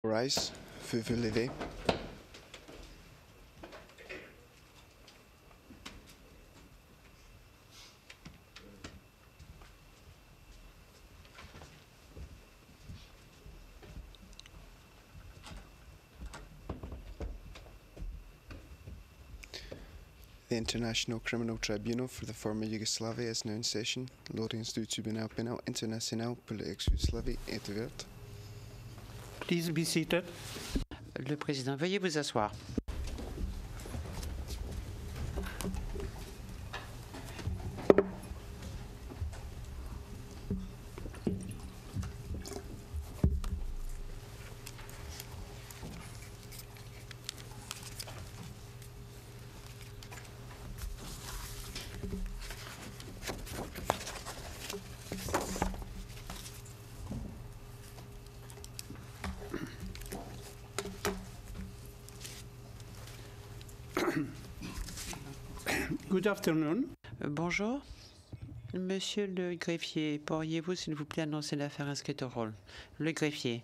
Rice, vous lever. The International Criminal Tribunal for the former Yugoslavia is now in session. L'audience du tribunal pénal international pour l'ex-Yougoslavie est ouverte. Please be seated. Le président, veuillez vous asseoir. Good afternoon. Bonjour. Monsieur le greffier, pourriez-vous, s'il vous plaît, annoncer l'affaire inscrite au rôle? Le greffier.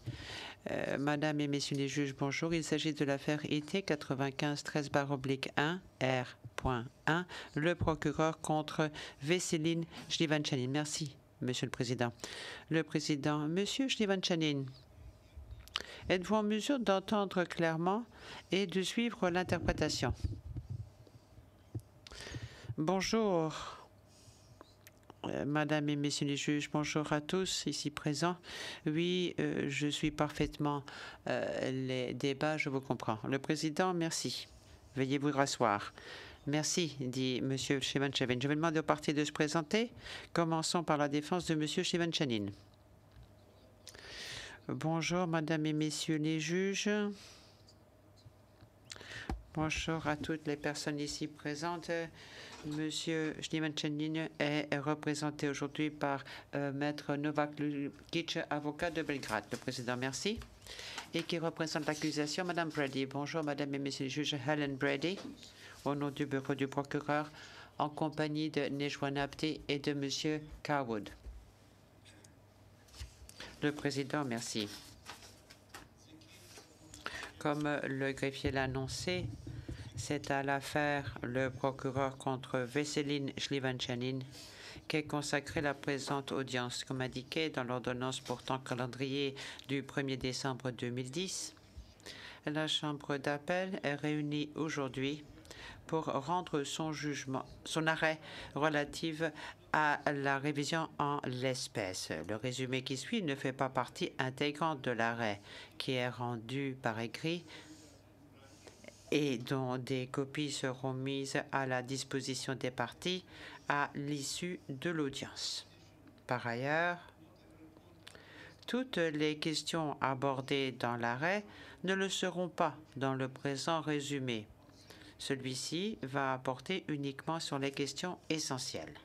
Madame et messieurs les juges, bonjour. Il s'agit de l'affaire IT 95-13/1 R.1, le procureur contre Veselin Shlivanchanin. Merci, monsieur le président. Le président, monsieur Shlivanchanin, êtes-vous en mesure d'entendre clairement et de suivre l'interprétation? Bonjour, Madame et Messieurs les juges, bonjour à tous ici présents. Oui, je suis parfaitement les débats, je vous comprends. Le président, merci. Veuillez vous rasseoir. Merci, dit Monsieur Shlivanchanin. Je vais demander aux parties de se présenter. Commençons par la défense de Monsieur Shlivanchanin. Bonjour, Madame et Messieurs les juges. Bonjour à toutes les personnes ici présentes. Monsieur Shlivanchanin est représenté aujourd'hui par Maître Novak Lukic, avocat de Belgrade. Le président, merci. Et qui représente l'accusation, Madame Brady. Bonjour, Madame et Messieurs les juges. Helen Brady, au nom du bureau du procureur, en compagnie de Nejwan Abdi et de Monsieur Carwood. Le président, merci. Comme le greffier l'a annoncé, c'est à l'affaire le procureur contre Veselin Shlivanchanin qu'est consacrée la présente audience. Comme indiqué dans l'ordonnance portant calendrier du 1er décembre 2010, la Chambre d'appel est réunie aujourd'hui pour rendre son arrêt relatif à la révision en l'espèce. Le résumé qui suit ne fait pas partie intégrante de l'arrêt qui est rendu par écrit et dont des copies seront mises à la disposition des parties à l'issue de l'audience. Par ailleurs, toutes les questions abordées dans l'arrêt ne le seront pas dans le présent résumé. Celui-ci va porter uniquement sur les questions essentielles.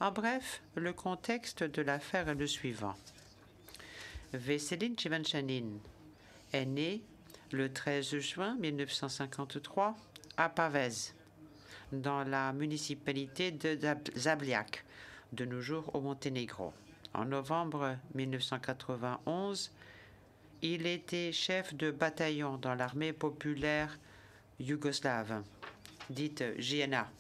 En bref, le contexte de l'affaire est le suivant. Veselin Shlivanchanin est né le 13 juin 1953 à Pavez, dans la municipalité de Zabljak, de nos jours au Monténégro. En novembre 1991, il était chef de bataillon dans l'armée populaire yougoslave, dite JNA.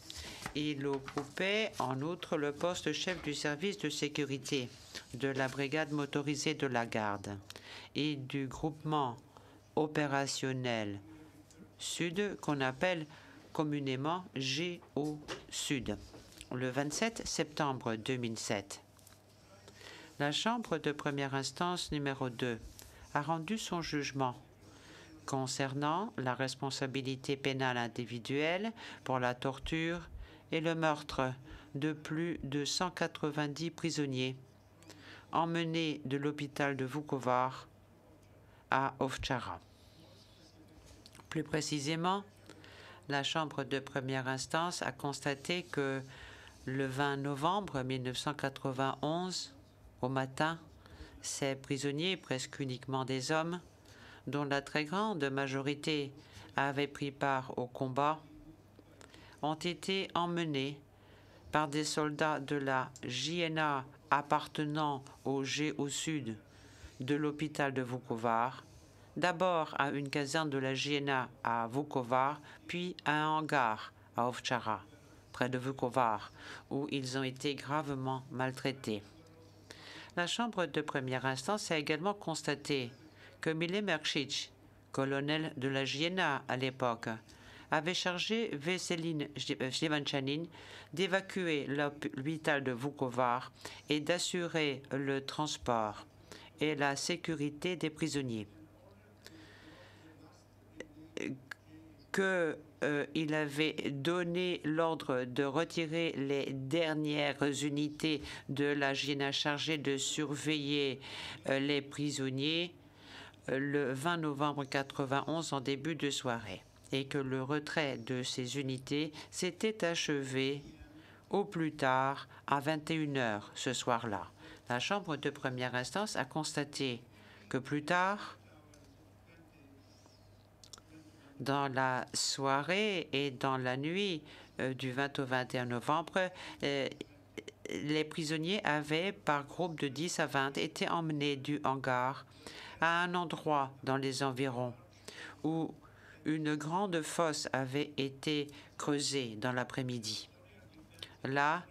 Il occupait en outre le poste chef du service de sécurité de la brigade motorisée de la garde et du groupement opérationnel Sud qu'on appelle communément GO Sud. Le 27 septembre 2007, la Chambre de première instance numéro 2 a rendu son jugement concernant la responsabilité pénale individuelle pour la torture et le meurtre de plus de 190 prisonniers emmenés de l'hôpital de Vukovar à Ovtchara. Plus précisément, la Chambre de première instance a constaté que le 20 novembre 1991, au matin, ces prisonniers, presque uniquement des hommes, dont la très grande majorité avait pris part au combat, ont été emmenés par des soldats de la JNA appartenant au GO Sud de l'hôpital de Vukovar d'abord à une caserne de la JNA à Vukovar, puis à un hangar à Ovtchara, près de Vukovar, où ils ont été gravement maltraités. La Chambre de première instance a également constaté que Mile Mercic, colonel de la JNA à l'époque, avait chargé Veselin Shlivanchanin d'évacuer l'hôpital de Vukovar et d'assurer le transport et la sécurité des prisonniers. Qu'il avait donné l'ordre de retirer les dernières unités de la JNA chargées de surveiller les prisonniers le 20 novembre 1991 en début de soirée, et que le retrait de ces unités s'était achevé au plus tard à 21 h ce soir-là. La Chambre de première instance a constaté que plus tard, dans la soirée et dans la nuit du 20 au 21 novembre, les prisonniers avaient, par groupe de 10 à 20, été emmenés du hangar à un endroit dans les environs où une grande fosse avait été creusée dans l'après-midi. Là,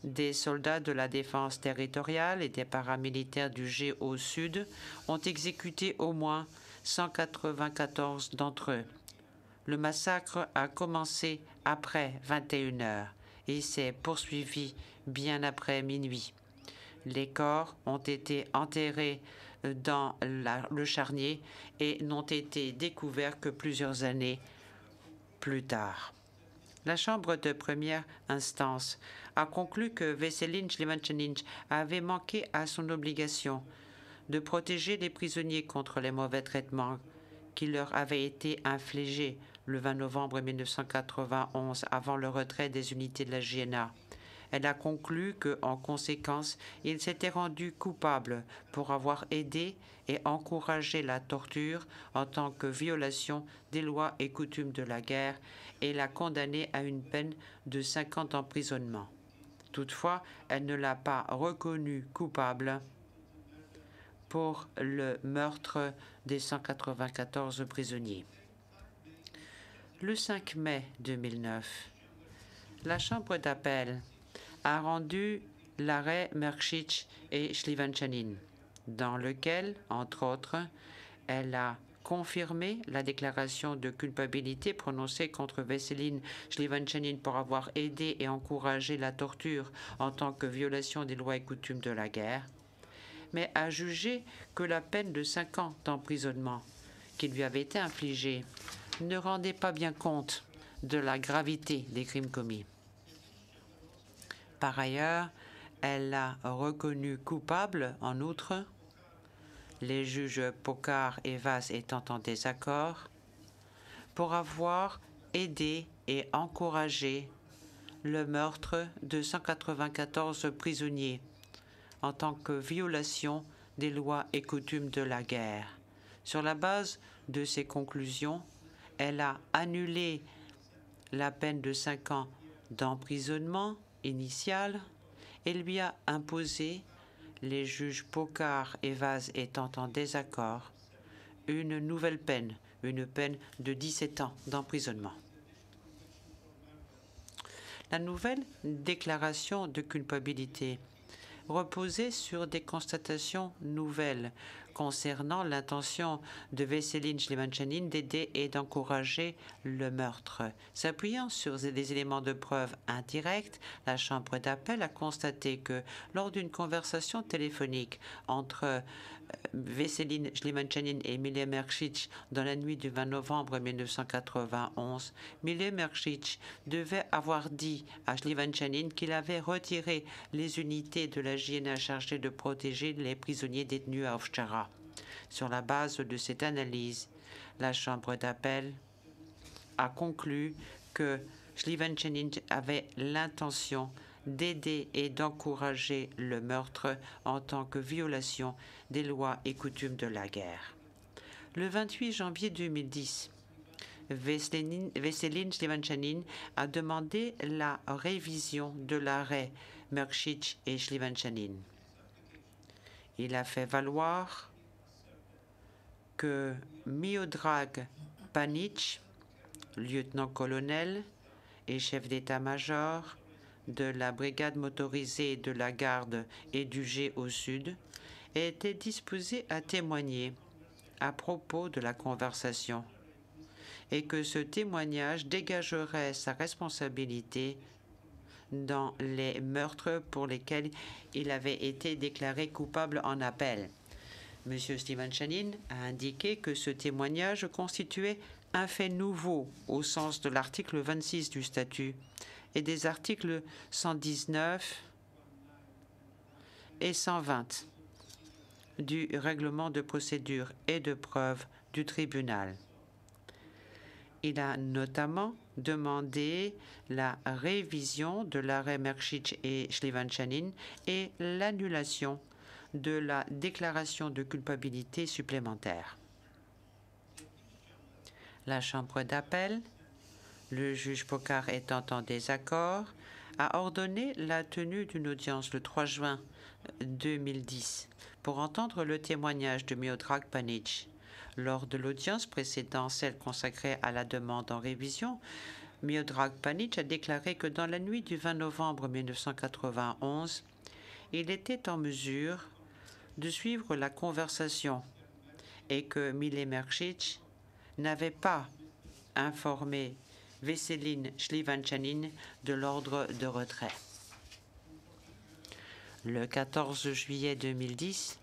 des soldats de la défense territoriale et des paramilitaires du GO Sud ont exécuté au moins 194 d'entre eux. Le massacre a commencé après 21 h et s'est poursuivi bien après minuit. Les corps ont été enterrés dans le charnier et n'ont été découverts que plusieurs années plus tard. La Chambre de première instance a conclu que Veselin Shlivanchanin avait manqué à son obligation de protéger les prisonniers contre les mauvais traitements qui leur avaient été infligés le 20 novembre 1991 avant le retrait des unités de la JNA. Elle a conclu qu'en conséquence, il s'était rendu coupable pour avoir aidé et encouragé la torture en tant que violation des lois et coutumes de la guerre et l'a condamné à une peine de 5 ans d'emprisonnement. Toutefois, elle ne l'a pas reconnu coupable pour le meurtre des 194 prisonniers. Le 5 mai 2009, la Chambre d'appel a rendu l'arrêt Mercic et Shlivanchanin, dans lequel, entre autres, elle a confirmé la déclaration de culpabilité prononcée contre Veselin Shlivanchanin pour avoir aidé et encouragé la torture en tant que violation des lois et coutumes de la guerre, mais a jugé que la peine de 5 ans d'emprisonnement qui lui avait été infligée ne rendait pas bien compte de la gravité des crimes commis. Par ailleurs, elle a reconnu coupable, en outre, les juges Pokar et Vaz étant en désaccord, pour avoir aidé et encouragé le meurtre de 194 prisonniers en tant que violation des lois et coutumes de la guerre. Sur la base de ces conclusions, elle a annulé la peine de 5 ans d'emprisonnement initial et lui a imposé, les juges Pokar et Vaz étant en désaccord, une nouvelle peine, une peine de 17 ans d'emprisonnement. La nouvelle déclaration de culpabilité reposait sur des constatations nouvelles concernant l'intention de Veselin Shlivanchanin d'aider et d'encourager le meurtre. S'appuyant sur des éléments de preuve indirects, la Chambre d'appel a constaté que lors d'une conversation téléphonique entre Veselin Shlivanchanin et Mile Mercic dans la nuit du 20 novembre 1991, Mile Mercic devait avoir dit à Shlivanchanin qu'il avait retiré les unités de la JNA chargées de protéger les prisonniers détenus à Ovtchara. Sur la base de cette analyse, la Chambre d'appel a conclu que Shlivanchanin avait l'intention d'aider et d'encourager le meurtre en tant que violation des lois et coutumes de la guerre. Le 28 janvier 2010, Veselin Shlivanchanin a demandé la révision de l'arrêt Mercic et Shlivanchanin. Il a fait valoir que Miodrag Panic, lieutenant-colonel et chef d'état-major de la brigade motorisée de la garde Edugé au sud, était disposé à témoigner à propos de la conversation et que ce témoignage dégagerait sa responsabilité dans les meurtres pour lesquels il avait été déclaré coupable en appel. M. Stephen Chanin a indiqué que ce témoignage constituait un fait nouveau au sens de l'article 26 du statut et des articles 119 et 120 du règlement de procédure et de preuve du tribunal. Il a notamment demandé la révision de l'arrêt Merchich et Schlieffen-Chanin et l'annulation de la déclaration de culpabilité supplémentaire. La Chambre d'appel, le juge Pocard étant en désaccord, a ordonné la tenue d'une audience le 3 juin 2010 pour entendre le témoignage de Miodrag Panic. Lors de l'audience précédant celle consacrée à la demande en révision, Miodrag Panic a déclaré que dans la nuit du 20 novembre 1991, il était en mesure de suivre la conversation et que Mile Merchich n'avait pas informé Veselin Schlieffen-Chanin de l'ordre de retrait. Le 14 juillet 2010,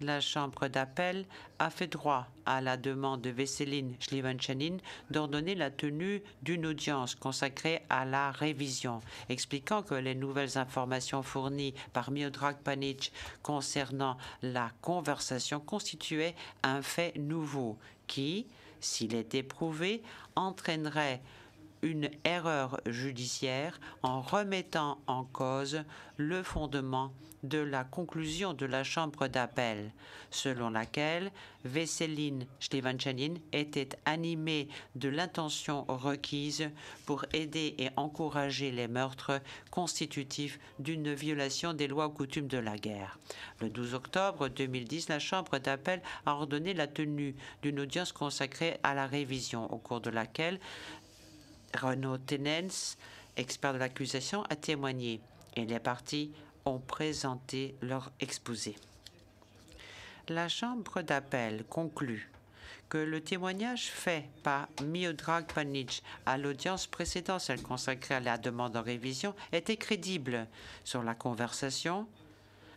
la Chambre d'appel a fait droit à la demande de Veselin Schlieffen-Chanin d'ordonner la tenue d'une audience consacrée à la révision, expliquant que les nouvelles informations fournies par Miodrag Panic concernant la conversation constituaient un fait nouveau qui, s'il était prouvé, entraînerait une erreur judiciaire en remettant en cause le fondement de la conclusion de la Chambre d'appel, selon laquelle Veselin Schlieffen-Chanin était animé de l'intention requise pour aider et encourager les meurtres constitutifs d'une violation des lois ou coutumes de la guerre. Le 12 octobre 2010, la Chambre d'appel a ordonné la tenue d'une audience consacrée à la révision, au cours de laquelle Renaud Tenens, expert de l'accusation, a témoigné et les parties ont présenté leur exposé. La Chambre d'appel conclut que le témoignage fait par Miodrag Panic à l'audience précédente, celle consacrée à la demande en révision, était crédible sur la conversation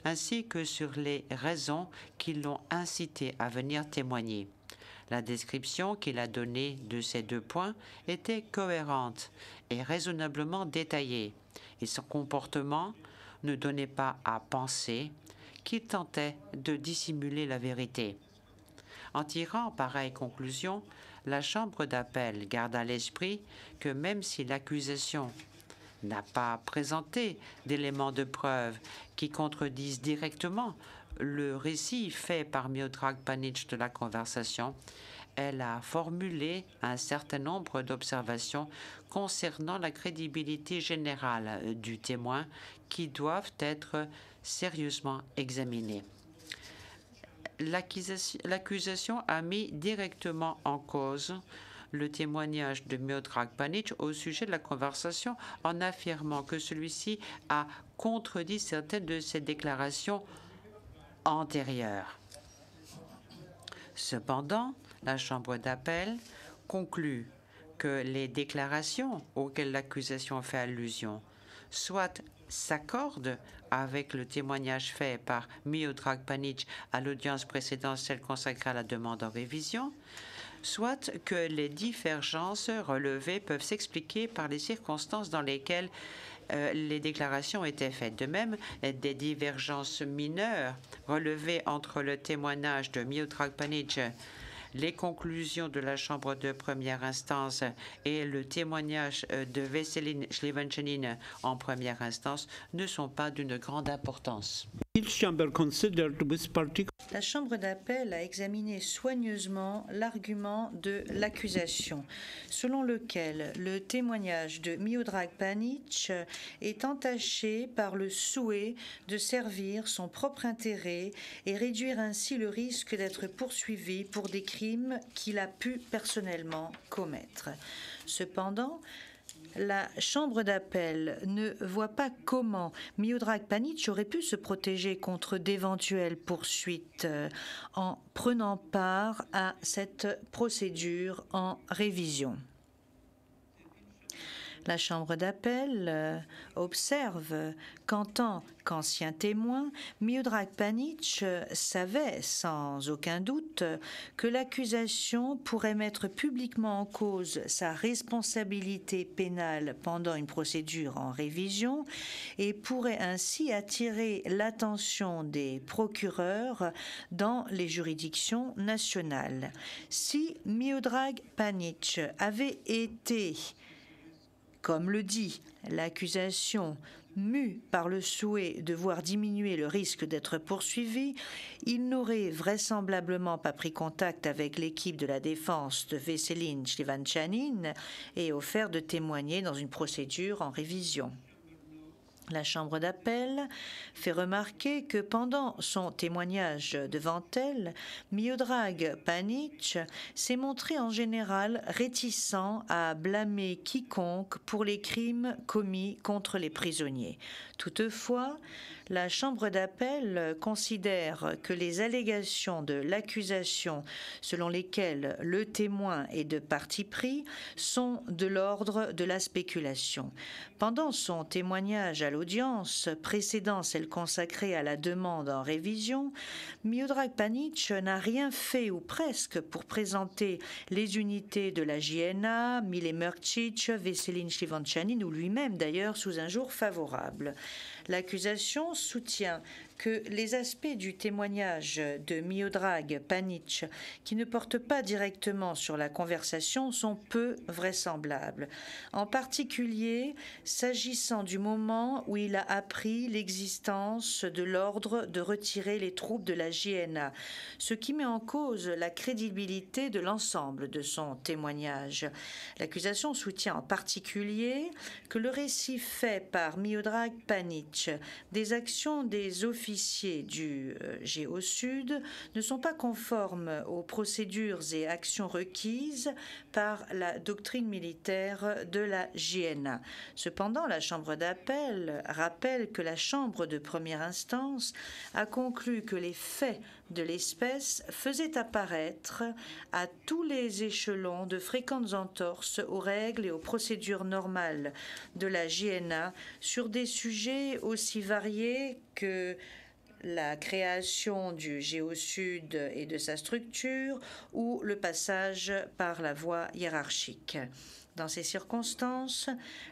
ainsi que sur les raisons qui l'ont incité à venir témoigner. La description qu'il a donnée de ces deux points était cohérente et raisonnablement détaillée, et son comportement ne donnait pas à penser qu'il tentait de dissimuler la vérité. En tirant pareille conclusion, la Chambre d'appel garde à l'esprit que même si l'accusation n'a pas présenté d'éléments de preuve qui contredisent directement le récit fait par Miodrag Panic de la conversation, elle a formulé un certain nombre d'observations concernant la crédibilité générale du témoin qui doivent être sérieusement examinées. L'accusation a mis directement en cause le témoignage de Miodrag Panic au sujet de la conversation en affirmant que celui-ci a contredit certaines de ses déclarations antérieures. Cependant, la Chambre d'appel conclut que les déclarations auxquelles l'accusation fait allusion soit s'accordent avec le témoignage fait par Miodrag Panic à l'audience précédente, celle consacrée à la demande en révision, soit que les divergences relevées peuvent s'expliquer par les circonstances dans lesquelles les déclarations étaient faites. De même, des divergences mineures relevées entre le témoignage de Miodrag Panic, les conclusions de la Chambre de première instance et le témoignage de Veselin Schlieffen-Chanin en première instance ne sont pas d'une grande importance. Each chamber considered with particular La Chambre d'appel a examiné soigneusement l'argument de l'accusation, selon lequel le témoignage de Miodrag Panic est entaché par le souhait de servir son propre intérêt et réduire ainsi le risque d'être poursuivi pour des crimes qu'il a pu personnellement commettre. Cependant, la Chambre d'appel ne voit pas comment Miodrag Panic aurait pu se protéger contre d'éventuelles poursuites en prenant part à cette procédure en révision. La Chambre d'appel observe qu'en tant qu'ancien témoin, Miodrag Panic savait sans aucun doute que l'accusation pourrait mettre publiquement en cause sa responsabilité pénale pendant une procédure en révision et pourrait ainsi attirer l'attention des procureurs dans les juridictions nationales. Si Miodrag Panic avait été, comme le dit l'accusation, mue par le souhait de voir diminuer le risque d'être poursuivi, il n'aurait vraisemblablement pas pris contact avec l'équipe de la défense de Veselin Shlivanchanin et offert de témoigner dans une procédure en révision. La Chambre d'appel fait remarquer que pendant son témoignage devant elle, Miodrag Panic s'est montré en général réticent à blâmer quiconque pour les crimes commis contre les prisonniers. Toutefois, la Chambre d'appel considère que les allégations de l'accusation selon lesquelles le témoin est de parti pris sont de l'ordre de la spéculation. Pendant son témoignage à l'audience précédant celle consacrée à la demande en révision, Miodrag Panic n'a rien fait ou presque pour présenter les unités de la JNA, Mile Mrcic, Veselin Shlivanchanin ou lui-même d'ailleurs sous un jour favorable. L'accusation soutient que les aspects du témoignage de Miodrag Panic qui ne portent pas directement sur la conversation sont peu vraisemblables. En particulier, s'agissant du moment où il a appris l'existence de l'ordre de retirer les troupes de la JNA, ce qui met en cause la crédibilité de l'ensemble de son témoignage. L'accusation soutient en particulier que le récit fait par Miodrag Panic des actions des officiers du Géosud ne sont pas conformes aux procédures et actions requises par la doctrine militaire de la JNA. Cependant, la Chambre d'appel rappelle que la Chambre de première instance a conclu que les faits de l'espèce faisaient apparaître à tous les échelons de fréquentes entorses aux règles et aux procédures normales de la JNA sur des sujets aussi variés que la création du Géosud et de sa structure ou le passage par la voie hiérarchique. Dans ces circonstances,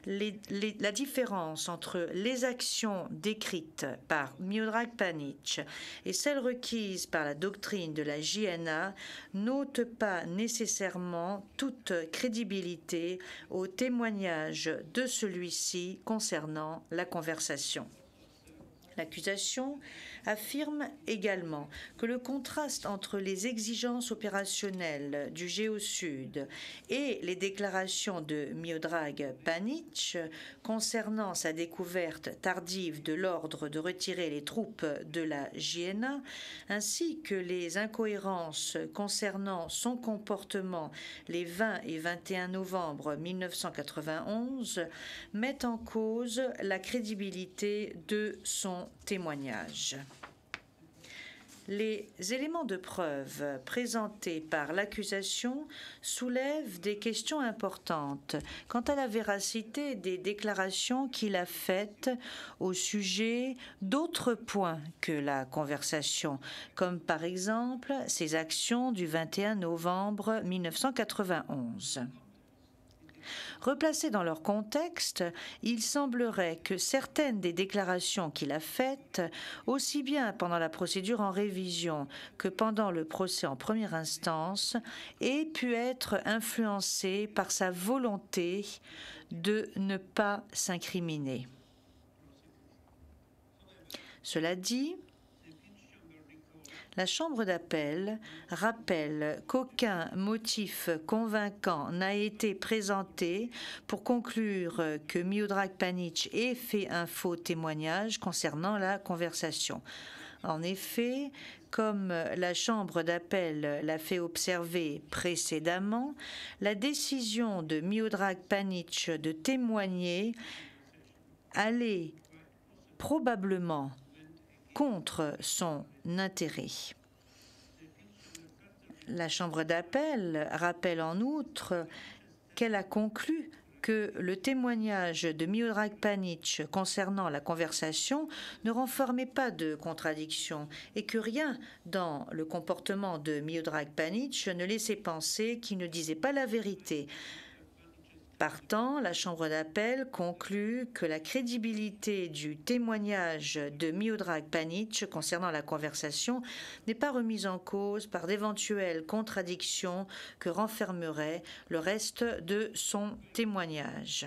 la différence entre les actions décrites par Miodrag Panic et celles requises par la doctrine de la JNA n'ôte pas nécessairement toute crédibilité au témoignage de celui-ci concernant la conversation. L'accusation affirme également que le contraste entre les exigences opérationnelles du Géosud et les déclarations de Miodrag Panic concernant sa découverte tardive de l'ordre de retirer les troupes de la JNA, ainsi que les incohérences concernant son comportement les 20 et 21 novembre 1991, mettent en cause la crédibilité de son témoignage. Les éléments de preuve présentés par l'accusation soulèvent des questions importantes quant à la véracité des déclarations qu'il a faites au sujet d'autres points que la conversation, comme par exemple ses actions du 21 novembre 1991. Replacées dans leur contexte, il semblerait que certaines des déclarations qu'il a faites, aussi bien pendant la procédure en révision que pendant le procès en première instance, aient pu être influencées par sa volonté de ne pas s'incriminer. Cela dit, La Chambre d'appel rappelle qu'aucun motif convaincant n'a été présenté pour conclure que Miodrag Panic ait fait un faux témoignage concernant la conversation. En effet, comme la Chambre d'appel l'a fait observer précédemment, la décision de Miodrag Panic de témoigner allait probablement contre son intérêt. La Chambre d'appel rappelle en outre qu'elle a conclu que le témoignage de Miodrag Panic concernant la conversation ne renfermait pas de contradiction et que rien dans le comportement de Miodrag Panic ne laissait penser qu'il ne disait pas la vérité. Partant, la Chambre d'appel conclut que la crédibilité du témoignage de Miodrag Panic concernant la conversation n'est pas remise en cause par d'éventuelles contradictions que renfermerait le reste de son témoignage.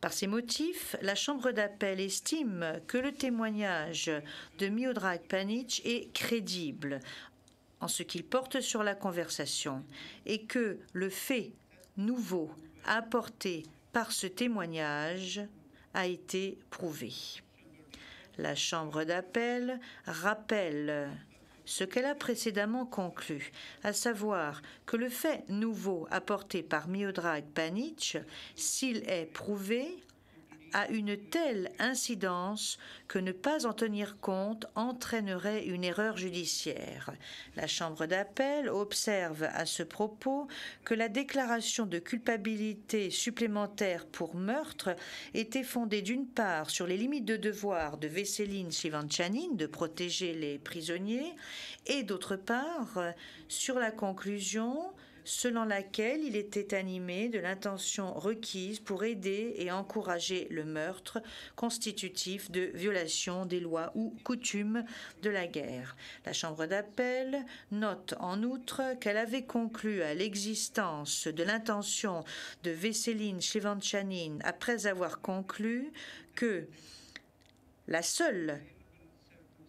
Par ces motifs, la Chambre d'appel estime que le témoignage de Miodrag Panic est crédible en ce qu'il porte sur la conversation et que le fait nouveau apporté par ce témoignage a été prouvé. La Chambre d'appel rappelle ce qu'elle a précédemment conclu, à savoir que le fait nouveau apporté par Miodrag Panic, s'il est prouvé, a une telle incidence que ne pas en tenir compte entraînerait une erreur judiciaire. La Chambre d'appel observe à ce propos que la déclaration de culpabilité supplémentaire pour meurtre était fondée d'une part sur les limites de devoir de Veselin Shlivanchanin de protéger les prisonniers et d'autre part sur la conclusion selon laquelle il était animé de l'intention requise pour aider et encourager le meurtre constitutif de violation des lois ou coutumes de la guerre. La Chambre d'appel note en outre qu'elle avait conclu à l'existence de l'intention de Veselin Shlivanchanin après avoir conclu que la seule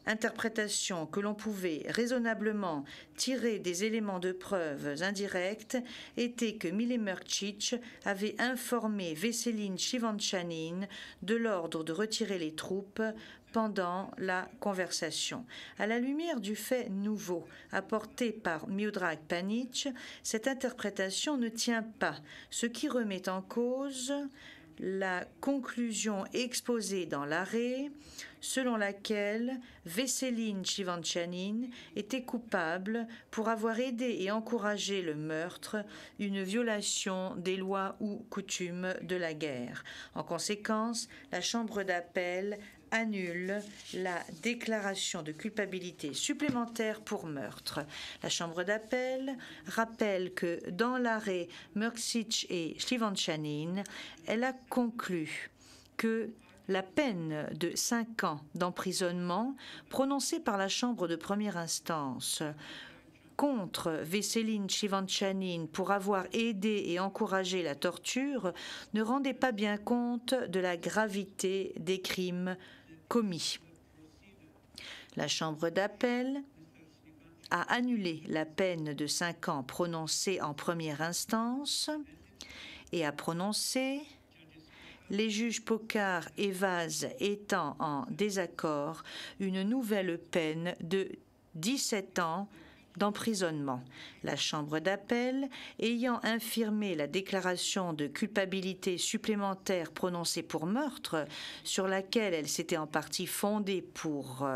interprétation que l'on pouvait raisonnablement tirer des éléments de preuves indirects était que Mile Mrkic avait informé Veselin Shlivanchanin de l'ordre de retirer les troupes pendant la conversation. À la lumière du fait nouveau apporté par Miodrag Panic, cette interprétation ne tient pas, ce qui remet en cause la conclusion exposée dans l'arrêt selon laquelle Veselin Shlivanchanin était coupable pour avoir aidé et encouragé le meurtre, une violation des lois ou coutumes de la guerre. En conséquence, la Chambre d'appel annule la déclaration de culpabilité supplémentaire pour meurtre. La Chambre d'appel rappelle que dans l'arrêt Mrkic et Shlivanchanin, elle a conclu que la peine de 5 ans d'emprisonnement prononcée par la Chambre de première instance contre Veselin Shlivanchanin pour avoir aidé et encouragé la torture ne rendait pas bien compte de la gravité des crimes commis. La Chambre d'appel a annulé la peine de 5 ans prononcée en première instance et a prononcé les juges Pokar et Vaz étant en désaccord, une nouvelle peine de 17 ans d'emprisonnement. La Chambre d'appel, ayant infirmé la déclaration de culpabilité supplémentaire prononcée pour meurtre, sur laquelle elle s'était en partie fondée pour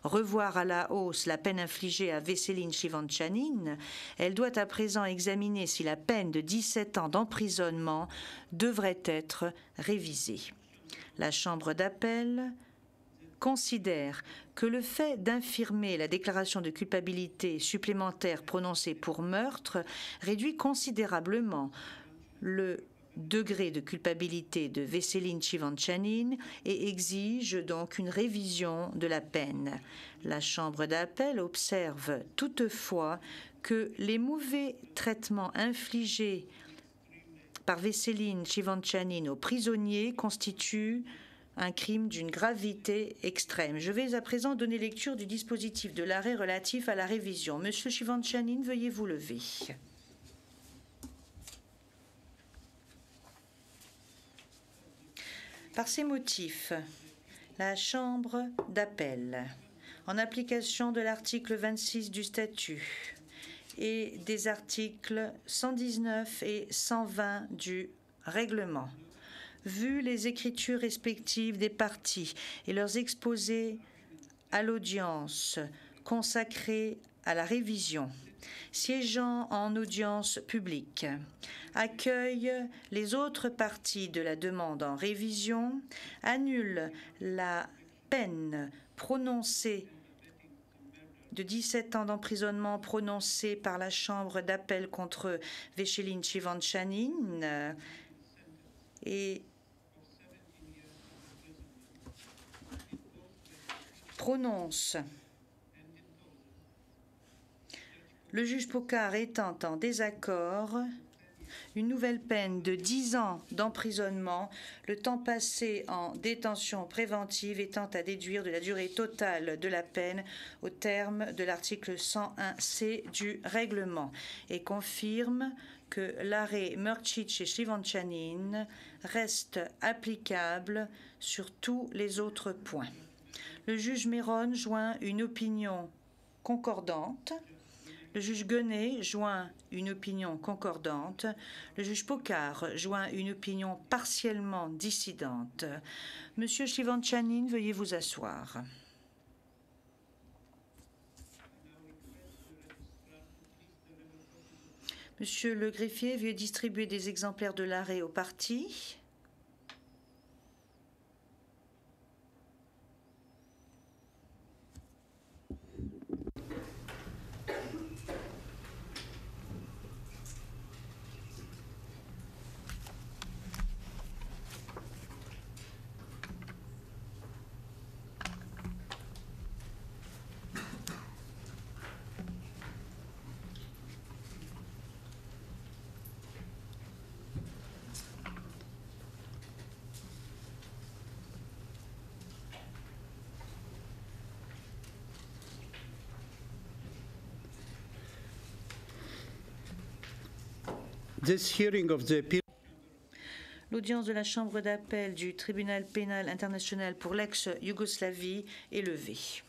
revoir à la hausse la peine infligée à Veselin Shlivanchanin, elle doit à présent examiner si la peine de 17 ans d'emprisonnement devrait être révisée. La Chambre d'appel considère que le fait d'infirmer la déclaration de culpabilité supplémentaire prononcée pour meurtre réduit considérablement le degré de culpabilité de Veselin Shlivanchanin et exige donc une révision de la peine. La Chambre d'appel observe toutefois que les mauvais traitements infligés par Veselin Shlivanchanin aux prisonniers constituent un crime d'une gravité extrême. Je vais à présent donner lecture du dispositif de l'arrêt relatif à la révision. Monsieur Shivanchanin, veuillez vous lever. Par ces motifs, la Chambre d'appel, en application de l'article 26 du statut et des articles 119 et 120 du règlement, vu les écritures respectives des parties et leurs exposés à l'audience consacrée à la révision, siégeant en audience publique, accueille les autres parties de la demande en révision, annule la peine prononcée de 17 ans d'emprisonnement prononcée par la Chambre d'appel contre Veselin Shivanchanin et prononce le juge Pokar étant en désaccord, une nouvelle peine de 10 ans d'emprisonnement, le temps passé en détention préventive étant à déduire de la durée totale de la peine au terme de l'article 101C du règlement, et confirme que l'arrêt Mrčić et Shivanchanin reste applicable sur tous les autres points. Le juge Meron joint une opinion concordante. Le juge Guenet joint une opinion concordante. Le juge Pokar joint une opinion partiellement dissidente. Monsieur Shivanchanin, veuillez vous asseoir. Monsieur le greffier, veuillez distribuer des exemplaires de l'arrêt aux parties. This hearing of the appeal L'audience de la Chambre d'appel du Tribunal pénal international pour l'ex-Yougoslavie est levée.